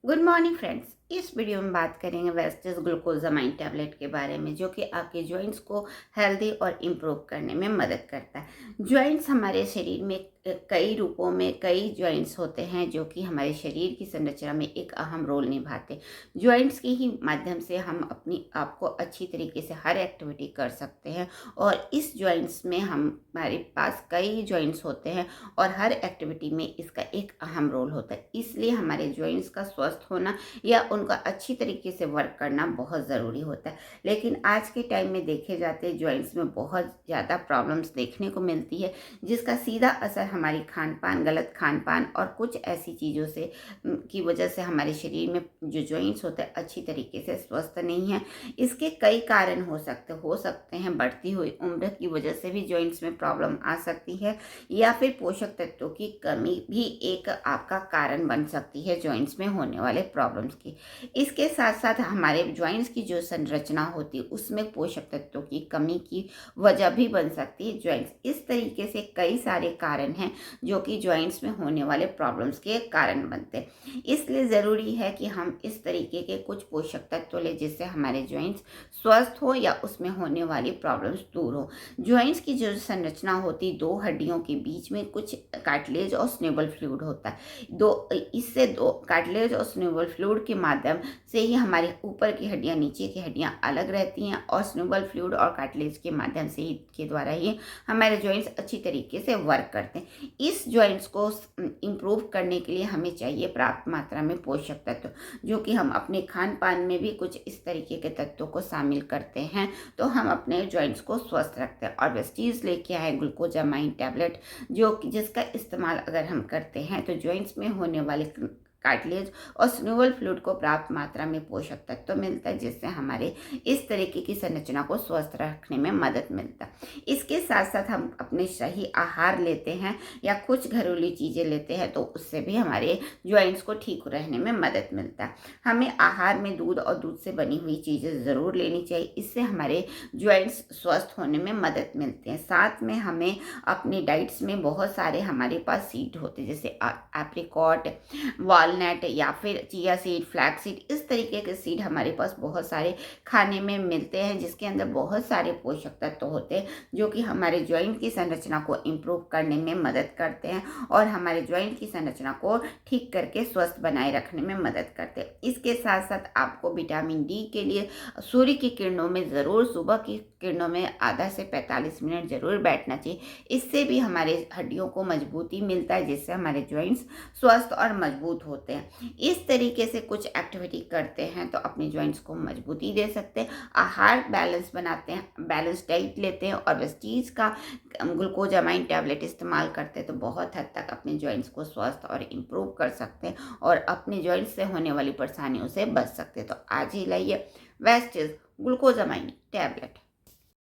Good morning friends. इस video में बात करेंगे वेस्टेज ग्लूकोजामाइन टैबलेट के बारे में, जो कि आपके जॉइंट्स को हेल्दी और इम्प्रूव करने में मदद करता है। जॉइंट्स हमारे शरीर में कई रूपों में कई जॉइंट्स होते हैं, जो कि हमारे शरीर की संरचना में एक अहम रोल निभाते हैं। जॉइंट्स के ही माध्यम से हम अपनी आप को अच्छी तरीके से हर एक्टिविटी कर सकते हैं, और इस जॉइंट्स में हमारे पास कई जॉइंट्स होते हैं और हर एक्टिविटी में इसका एक अहम रोल होता है। इसलिए हमारे जॉइंट्स का स्वस्थ होना या उनका अच्छी तरीके से वर्क करना बहुत ज़रूरी होता है। लेकिन आज के टाइम में देखे जाते हैं जॉइंट्स में बहुत ज़्यादा प्रॉब्लम्स देखने को मिलती है, जिसका सीधा असर हमारी खान पान, गलत खान पान और कुछ ऐसी चीज़ों से की वजह से हमारे शरीर में जो जॉइंट्स होते हैं अच्छी तरीके से स्वस्थ नहीं है। इसके कई कारण हो सकते हैं। बढ़ती हुई उम्र की वजह से भी जॉइंट्स में प्रॉब्लम आ सकती है, या फिर पोषक तत्वों की कमी भी एक आपका कारण बन सकती है जॉइंट्स में होने वाले प्रॉब्लम्स की। इसके साथ साथ हमारे जॉइंट्स की जो संरचना होती है उसमें पोषक तत्वों की कमी की वजह भी बन सकती है जॉइंट्स। इस तरीके से कई सारे कारण हैं जो कि जॉइंट्स में होने वाले प्रॉब्लम्स के कारण बनते हैं। इसलिए ज़रूरी है कि हम इस तरीके के कुछ पोषक तत्व लें, जिससे हमारे जॉइंट्स स्वस्थ हो या उसमें होने वाली प्रॉब्लम्स दूर हो। जॉइंट्स की जो संरचना होती, दो हड्डियों के बीच में कुछ कार्टिलेज और स्नेबल फ्लूइड होता है। दो कार्टिलेज और स्नेबल फ्लूइड के माध्यम से ही हमारे ऊपर की हड्डियां नीचे की हड्डियां अलग रहती हैं, और स्नेबल फ्लूइड और कार्टिलेज के माध्यम से ही के द्वारा ही हमारे जॉइंट्स अच्छी तरीके से वर्क करते हैं। इस जॉइंट्स को इम्प्रूव करने के लिए हमें चाहिए पर्याप्त मात्रा में पोषक तत्व, जो कि हम अपने खान पान में भी कुछ इस तरीके के तत्वों को शामिल करते हैं, तो हम अपने जॉइंट्स को स्वस्थ रखते हैं। और वेस्टीज लेके आए ग्लूकोजामाइन टैबलेट, जिसका इस्तेमाल अगर हम करते हैं तो जॉइंट्स में होने वाले कार्टिलेज और स्नेबल फ्लूइड को पर्याप्त मात्रा में पोषक तत्व मिलता है, जिससे हमारे इस तरीके की संरचना को स्वस्थ रखने में मदद मिलता है। इसके साथ साथ हम अपने सही आहार लेते हैं या कुछ घरेलू चीज़ें लेते हैं, तो उससे भी हमारे जॉइंट्स को ठीक रहने में मदद मिलता है। हमें आहार में दूध और दूध से बनी हुई चीज़ें ज़रूर लेनी चाहिए, इससे हमारे जॉइंट्स स्वस्थ होने में मदद मिलते हैं। साथ में हमें अपनी डाइट्स में बहुत सारे हमारे पास सीड होते हैं, जैसे एप्रिकॉट, वॉलनट या फिर चिया सीड, फ्लैक्स सीड, इस तरीके के सीड हमारे पास बहुत सारे खाने में मिलते हैं, जिसके अंदर बहुत सारे पोषक तत्व होते हैं, जो कि हमारे जॉइंट की संरचना को इम्प्रूव करने में मदद करते हैं और हमारे जॉइंट की संरचना को ठीक करके स्वस्थ बनाए रखने में मदद करते हैं। इसके साथ साथ आपको विटामिन डी के लिए सूर्य की किरणों में ज़रूर, सुबह की किरणों में आधा से 45 मिनट ज़रूर बैठना चाहिए। इससे भी हमारे हड्डियों को मजबूती मिलता है, जिससे हमारे जॉइंट्स स्वस्थ और मजबूत होते हैं। इस तरीके से कुछ एक्टिविटी करते हैं तो अपने जॉइंट्स को मजबूती दे सकते हैं। आहार बैलेंस बनाते हैं, बैलेंस डाइट लेते हैं और वेस्टीज का ग्लूकोजामाइन टैबलेट इस्तेमाल करते हैं, तो बहुत हद तक अपने जॉइंट्स को स्वस्थ और इम्प्रूव कर सकते हैं और अपने जॉइंट्स से होने वाली परेशानियों से बच सकते हैं। तो आज ही लाइए वेस्टीज ग्लूकोजामाइन टैबलेट।